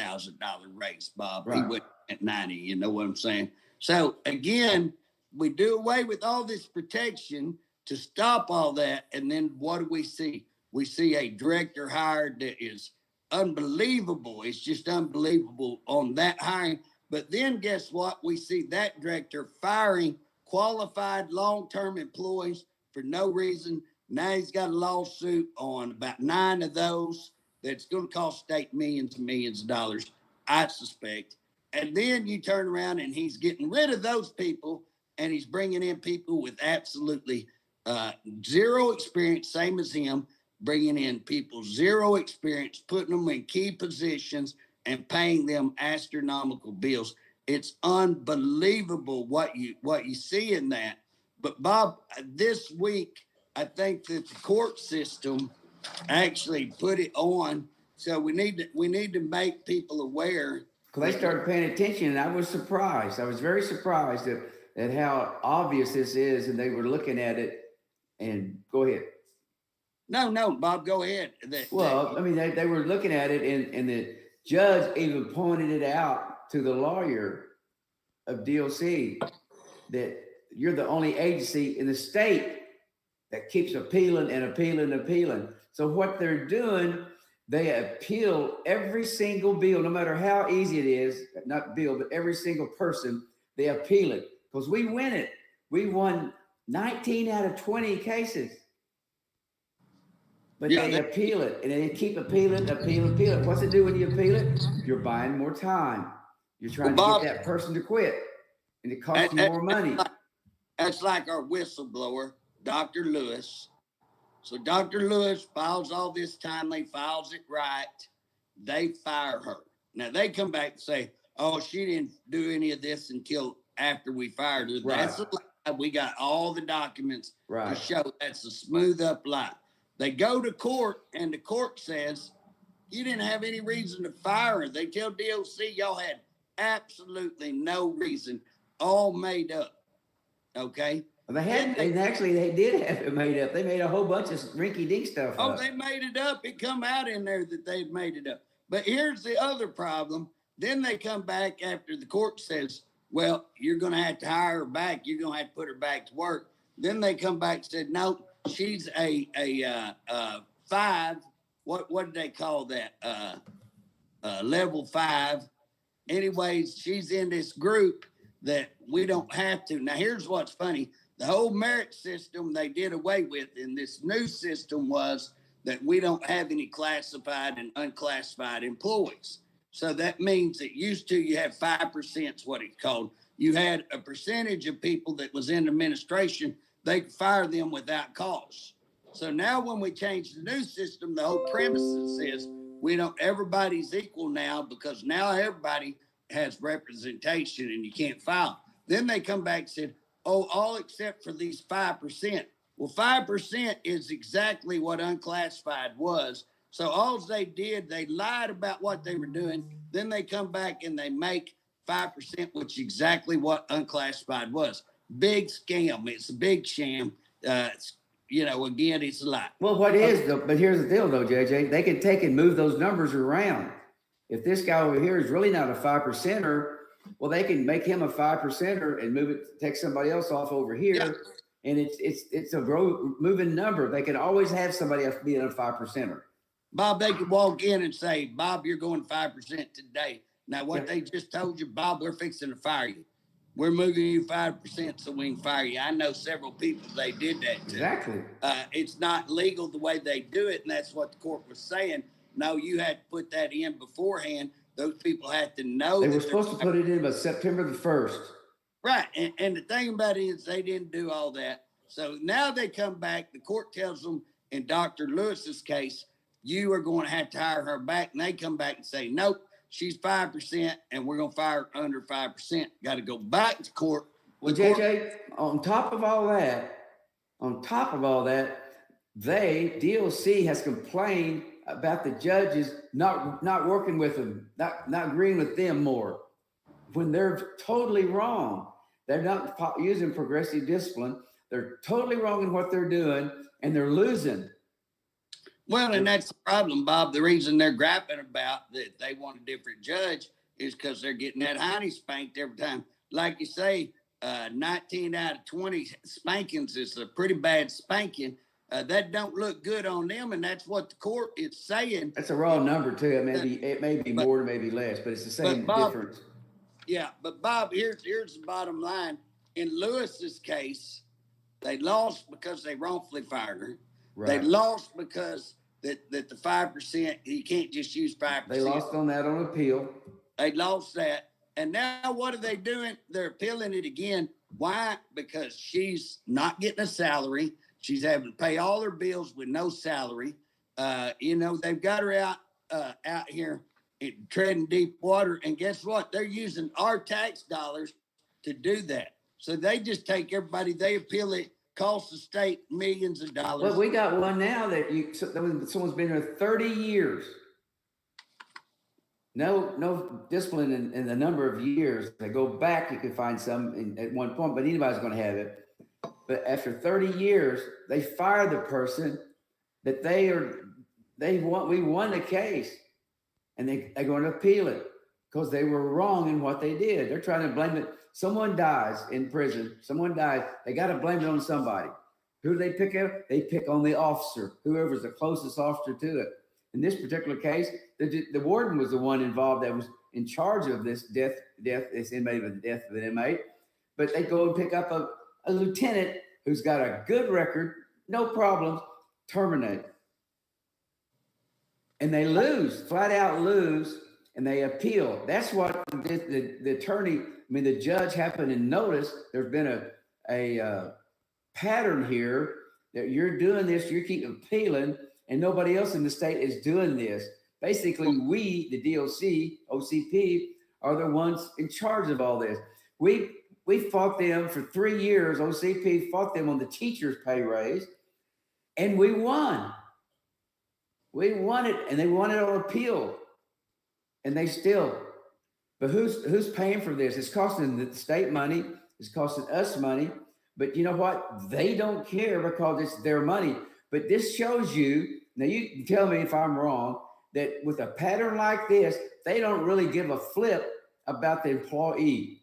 raise, Bob. Right. He wouldn't at 90. You know what I'm saying? So again, we do away with all this protection to stop all that, and then what do we see? We see a director hired that is unbelievable. It's just unbelievable on that hiring. But then guess what? We see that director firing qualified long-term employees for no reason. Now he's got a lawsuit on about 9 of those that's going to cost state millions and millions of dollars, I suspect. And then you turn around and he's getting rid of those people, and he's bringing in people with absolutely zero experience, same as him, bringing in people zero experience, putting them in key positions and paying them astronomical bills. It's unbelievable what you see in that. But Bob, this week, I think that the court system actually put it on. So we need to make people aware. They started paying attention, and I was surprised. I was very surprised at how obvious this is, and they were looking at it. And go ahead. No, Bob, go ahead. They were looking at it, and the judge even pointed it out to the lawyer of DLC that you're the only agency in the state that keeps appealing and appealing and appealing. So what they're doing, they appeal every single bill, no matter how easy it is, not bill, but every single person, they appeal it because we win it. We won 19 out of 20 cases. But they appeal it, and they keep appealing. What's it do when you appeal it? You're buying more time. You're trying to get that person to quit, and it costs you more money. That's like our whistleblower, Dr. Lewis. So Dr. Lewis files all this timely, files it right. They fire her. Now, they come back and say, oh, she didn't do any of this until after we fired her. Right. That's a lie. We got all the documents to show that's a smooth up lie. They go to court, and the court says, you didn't have any reason to fire her. They tell DOC, y'all had absolutely no reason, all made up. Okay? They did have it made up. They made a whole bunch of rinky-dink stuff up. They made it up. It come out in there that they made it up. But here's the other problem. Then they come back after the court says, well, you're going to have to hire her back. You're going to have to put her back to work. Then they come back and said, no, she's a 5. What did they call that? Level 5. Anyways, she's in this group that we don't have to. Now, here's what's funny. The whole merit system they did away with in this new system was that we don't have any classified and unclassified employees. So that means that used to you had 5% is what it's called. You had a percentage of people that was in administration, they could fire them without cause. So now when we change the new system, the whole premise is everybody's equal now because now everybody has representation and you can't file. Then they come back and said, oh, all except for these 5%. Well, 5% is exactly what unclassified was. So all they did, they lied about what they were doing. Then they come back and they make 5%, which is exactly what unclassified was. Big scam. It's a big sham. Again, it's a lie. Well, what is, though, but here's the deal, though, JJ. They can take and move those numbers around. If this guy over here is really not a 5%er, well, they can make him a 5%er and move it, take somebody else off over here. Yeah. And it's a moving number. They can always have somebody else being a 5%er. Bob, they could walk in and say, Bob, you're going 5% today. Now, what they just told you, Bob, we're fixing to fire you. We're moving you 5% so we can fire you. I know several people they did that to. Exactly. It's not legal the way they do it, and that's what the court was saying. No, you had to put that in beforehand. Those people had to know. They were supposed to put it in by September the 1st. Right. And the thing about it is they didn't do all that. So now they come back. The court tells them in Dr. Lewis's case, you are going to have to hire her back. And they come back and say, nope, she's 5%, and we're gonna fire her under 5%. Got to go back to court. Well, JJ, on top of all that, DLC has complained about the judges not working with them, not agreeing with them more, when they're totally wrong. They're not using progressive discipline. They're totally wrong in what they're doing, and they're losing. Well, and that's the problem, Bob. The reason they're griping about that they want a different judge is because they're getting that hiney spanked every time. Like you say, 19 out of 20 spankings is a pretty bad spanking. That don't look good on them, and that's what the court is saying. That's a raw number too. It may be more, it may be less, but it's the same difference. Yeah, but Bob, here's the bottom line. In Lewis's case, they lost because they wrongfully fired her. Right. They lost because that the 5%, you can't just use 5%. They lost on that on appeal. They lost that. And now what are they doing? They're appealing it again. Why? Because she's not getting a salary. She's having to pay all her bills with no salary. They've got her out here treading deep water. And guess what? They're using our tax dollars to do that. So they just take everybody, they appeal it, costs the state millions of dollars. Well, we got one now that someone's been here 30 years. No discipline in the number of years. They go back, you can find some at one point, but anybody's going to have it. But after 30 years, they fire the person that we won the case, and they're going to appeal it because they were wrong in what they did. They're trying to blame it. Someone dies in prison. Someone dies. They got to blame it on somebody. Who do they pick up? They pick on the officer, whoever's the closest officer to it. In this particular case, the warden was the one involved that was in charge of this this inmate of the death of an inmate. But they go and pick up a lieutenant who's got a good record, no problems, terminate. And they lose, flat out lose, and they appeal. That's what the attorney, the judge happened to notice. There's been a pattern here that you're doing this, you keep appealing, and nobody else in the state is doing this. Basically, we, the DOC, OCP, are the ones in charge of all this. We fought them for 3 years. OCP fought them on the teachers' pay raise, and we won. We won it, and they won it on appeal. And they still, but who's paying for this? It's costing the state money. It's costing us money. But you know what? They don't care because it's their money. But this shows you, now you can tell me if I'm wrong, that with a pattern like this, they don't really give a flip about the employee.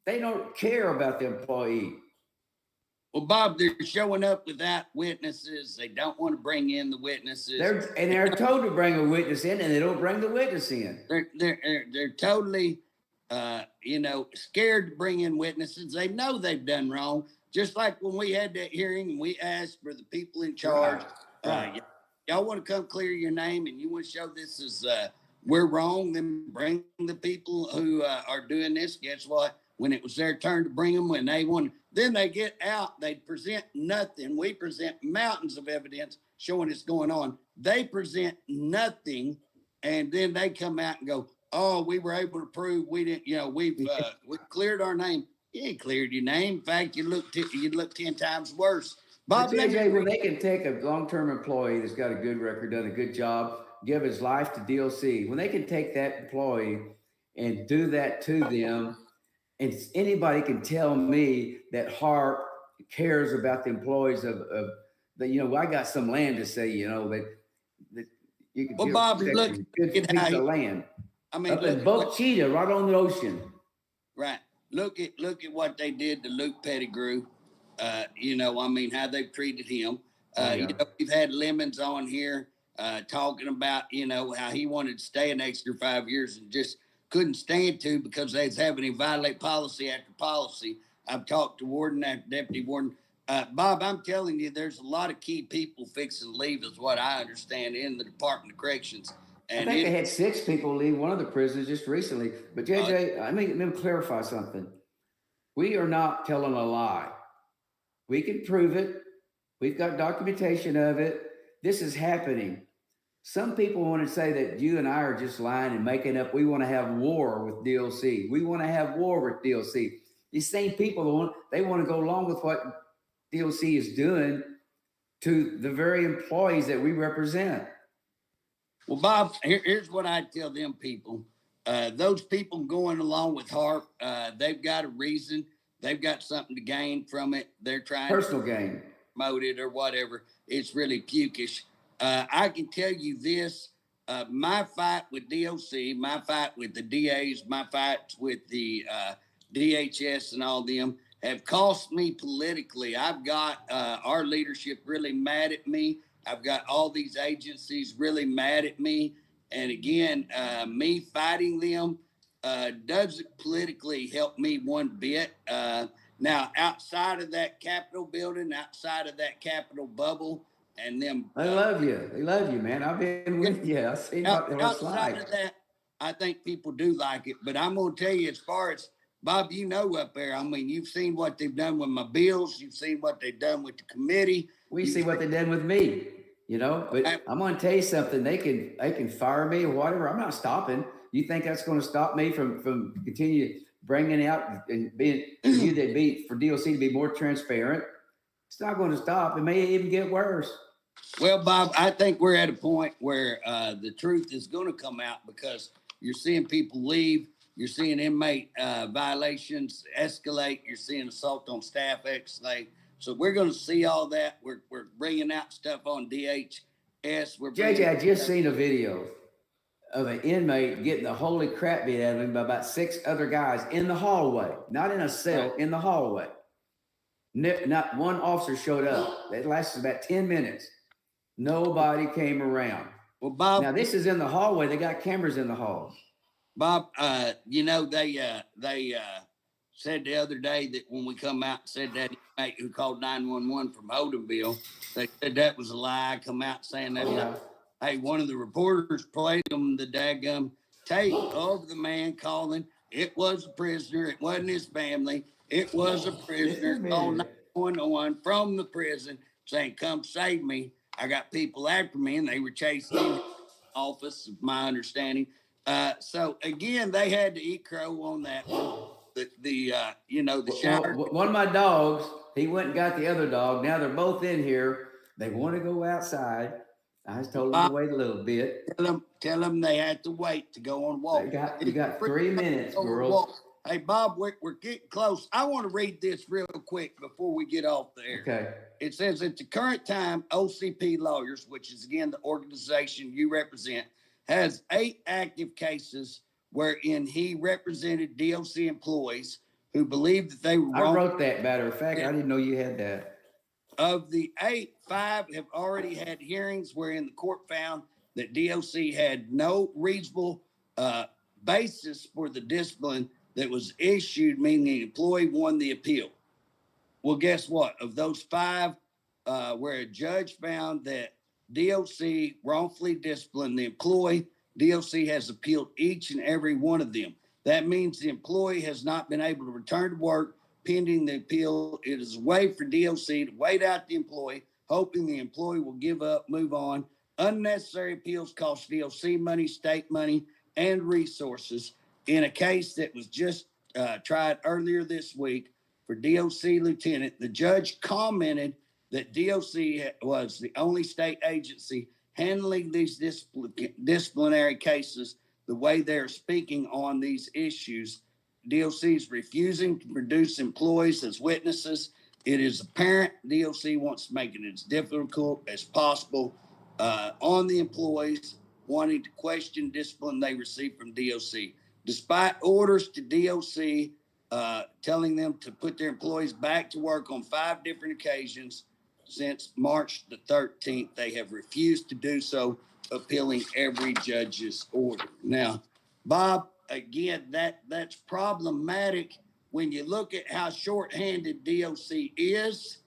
They don't care about the employee. Well, Bob, they're showing up without witnesses. They don't want to bring in the witnesses. They're told to bring a witness in, and they don't bring the witness in. They're totally, scared to bring in witnesses. They know they've done wrong. Just like when we had that hearing and we asked for the people in charge, right. Y'all want to come clear your name and you want to show this is we're wrong, then bring the people who are doing this. Guess what? When it was their turn to bring them, when they won, then they get out, they present nothing. We present mountains of evidence showing it's going on. They present nothing, and then they come out and go, oh, we were able to prove we didn't, we cleared our name. You ain't cleared your name. In fact, you look 10 times worse. Bob, JJ, when they can take a long-term employee that's got a good record, done a good job, give his life to DLC, when they can take that employee and do that to them, and anybody can tell me that Hart cares about the employees of I got some land to say, that you can Bob, look a good piece of land. Up in Boca Chica, right on the ocean. Right. Look at what they did to Luke Pettigrew. How they treated him. We've had Lemons on here talking about, how he wanted to stay an extra 5 years and just couldn't stand to because they was having to violate policy after policy. I've talked to warden after deputy warden. Bob, I'm telling you, there's a lot of key people fixing to leave is what I understand in the Department of Corrections. And I think they had 6 people leave one of the prisons just recently. But JJ, let me clarify something. We are not telling a lie. We can prove it. We've got documentation of it. This is happening. Some people want to say that you and I are just lying and making up. We want to have war with DLC. We want to have war with DLC. These same people they want to go along with what DLC is doing to the very employees that we represent. Well, Bob, here's what I tell them people. Those people going along with HARP, they've got a reason. They've got something to gain from it. They're trying personal gain, promote it or whatever. It's really pukish. I can tell you this. My fight with DOC, my fight with the DAs, my fights with the DHS and all them have cost me politically. I've got our leadership really mad at me. I've got all these agencies really mad at me. And again, me fighting them doesn't politically help me one bit. Now, outside of that Capitol building, outside of that Capitol bubble, and them. They love you. They love you, man. I've been with you. I see what it's like. Outside of that, I think people do like it. But I'm going to tell you, as far as Bob, you know, up there, I mean, you've seen what they've done with my bills. You've seen what they've done with the committee. We see what they did with me, you know. But I'm going to tell you something. They can fire me or whatever. I'm not stopping. You think that's going to stop me from continue bringing out and being for DOC to be more transparent? It's not going to stop. It may even get worse. Well, Bob, I think we're at a point where the truth is going to come out because you're seeing people leave. You're seeing inmate violations escalate. You're seeing assault on staff escalate. So we're going to see all that. We're bringing out stuff on DHS. JJ, I just seen a video of an inmate getting the holy crap beat out of him by about 6 other guys in the hallway, not in a cell, right. In the hallway. Not one officer showed up. It lasted about 10 minutes. Nobody came around. Well, Bob. Now this is in the hallway. They got cameras in the hall. Bob, you know they said the other day that when we come out and said that inmate who called 911 from Holdenville, they said that was a lie. Come out saying that. Yeah. Hey, one of the reporters played them the daggum tape of the man calling. It was a prisoner. It wasn't his family. It was a prisoner. Called 911 from the prison saying, "Come save me. I got people after me," and they were chasing him in the office, my understanding. So again, they had to eat crow on that. The shower. One of my dogs, he went and got the other dog. Now they're both in here. They want to go outside. I just told them to wait a little bit. Tell them they had to wait to go on a walk. You got 3 minutes, girls. Hey, Bob, we're getting close. I want to read this real quick before we get off the air. Okay. It says, at the current time, OCP Lawyers, which is, again, the organization you represent, has 8 active cases wherein he represented DOC employees who believed that they were wrong. I wrote that, matter of fact. I didn't know you had that. Of the 8, 5 have already had hearings wherein the court found that DOC had no reasonable basis for the discipline that was issued, meaning the employee won the appeal. Well, guess what? Of those 5, where a judge found that DOC wrongfully disciplined the employee, DOC has appealed each and every one of them. That means the employee has not been able to return to work pending the appeal. It is a way for DOC to wait out the employee, hoping the employee will give up, move on. Unnecessary appeals cost DOC money, state money, and resources. In a case that was just tried earlier this week for DOC lieutenant, the judge commented that DOC was the only state agency handling these disciplinary cases the way they're speaking on these issues. DOC is refusing to produce employees as witnesses. It is apparent DOC wants to make it as difficult as possible on the employees wanting to question discipline they receive from DOC. Despite orders to DOC telling them to put their employees back to work on 5 different occasions since March the 13th, they have refused to do so, appealing every judge's order. Now, Bob, again, that's problematic when you look at how shorthanded DOC is.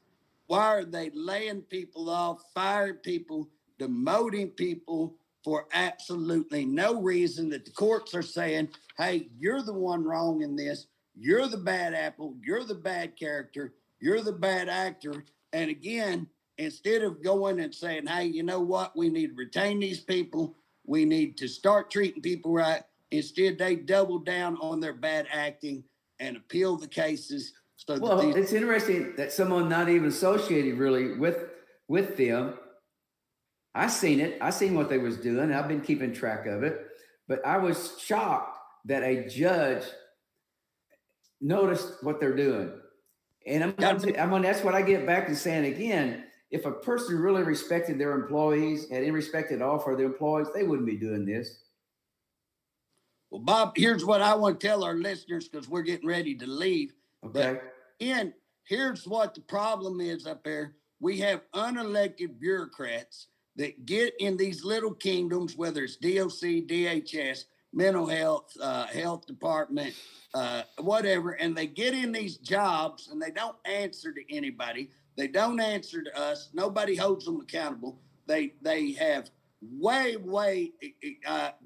Why are they laying people off, firing people, demoting people for absolutely no reason that the courts are saying, hey, you're the one wrong in this. You're the bad apple. You're the bad character. You're the bad actor. And again, instead of going and saying, hey, you know what? We need to retain these people. We need to start treating people right. Instead, they double down on their bad acting and appeal the cases. So well, it's interesting that someone not even associated really with them. I seen it. I seen what they was doing. I've been keeping track of it. But I was shocked that a judge noticed what they're doing. And that's what I get back to saying again. If a person really respected their employees, had any respect at all for their employees, they wouldn't be doing this. Well, Bob, here's what I want to tell our listeners because we're getting ready to leave. Okay. And here's what the problem is up there. We have unelected bureaucrats that get in these little kingdoms, whether it's DOC, DHS, mental health, health department, whatever, and they get in these jobs and they don't answer to anybody. They don't answer to us. Nobody holds them accountable. They have way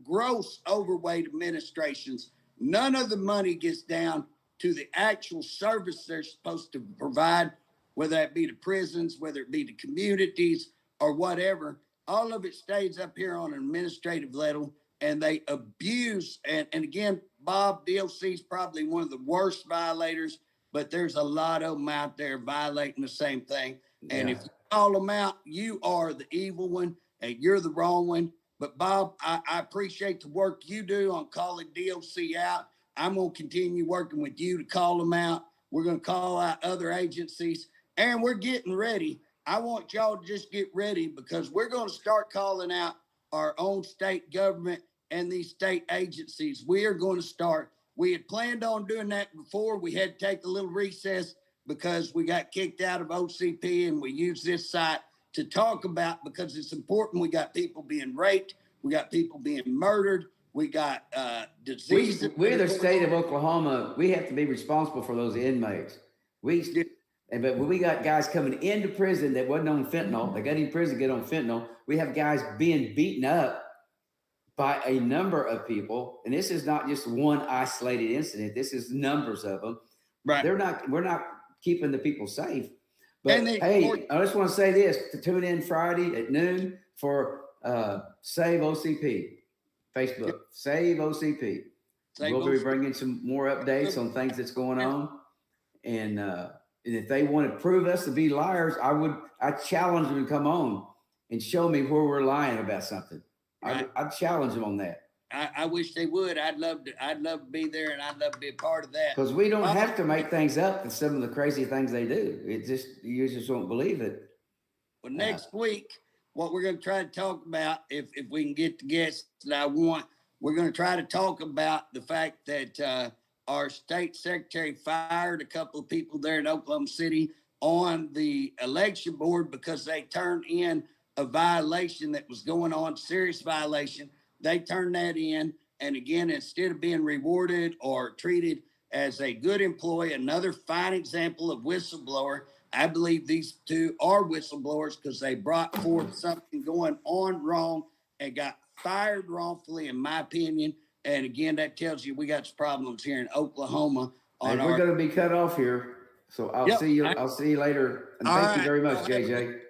gross overweight administrations. None of the money gets down to the actual service they're supposed to provide, whether that be the prisons, whether it be the communities or whatever. All of it stays up here on an administrative level, and they abuse. And again, Bob, DOC is probably one of the worst violators, but there's a lot of them out there violating the same thing. And if you call them out, you are the evil one and you're the wrong one. But Bob, I appreciate the work you do on calling DOC out. I'm going to continue working with you to call them out. We're going to call out other agencies, and we're getting ready. I want y'all to just get ready because we're going to start calling out our own state government and these state agencies. We are going to start. We had planned on doing that before. We had to take a little recess because we got kicked out of OCP, and we used this site to talk about because it's important. We got people being raped. We got people being murdered. We got disease. We're the state of Oklahoma. We have to be responsible for those inmates. But when we got guys coming into prison that wasn't on fentanyl, they got in prison to get on fentanyl. We have guys being beaten up by a number of people, and this is not just one isolated incident. This is numbers of them. Right. We're not keeping the people safe. But hey, I just want to say this: to tune in Friday at noon for Save OCP Facebook. Save OCP. We'll be bringing some more updates on things that's going on, and if they want to prove us to be liars, I challenge them to come on and show me where we're lying about something. I'd challenge them on that. I wish they would. I'd love to be there, and I'd love to be a part of that. Because we don't have to make things up with some of the crazy things they do. You just don't believe it. Well, next week, what we're going to try to talk about, if we can get the guests that I want, we're going to try to talk about the fact that our state secretary fired a couple of people there in Oklahoma City on the election board because they turned in a violation that was going on, serious violation. They turned that in. And again, instead of being rewarded or treated as a good employee, another fine example of whistleblower. I believe these two are whistleblowers because they brought forth something going on wrong and got fired wrongfully, in my opinion. And again, that tells you we got some problems here in Oklahoma. We're going to be cut off here. So I'll see you. I'll see you later. And thank you very much, JJ.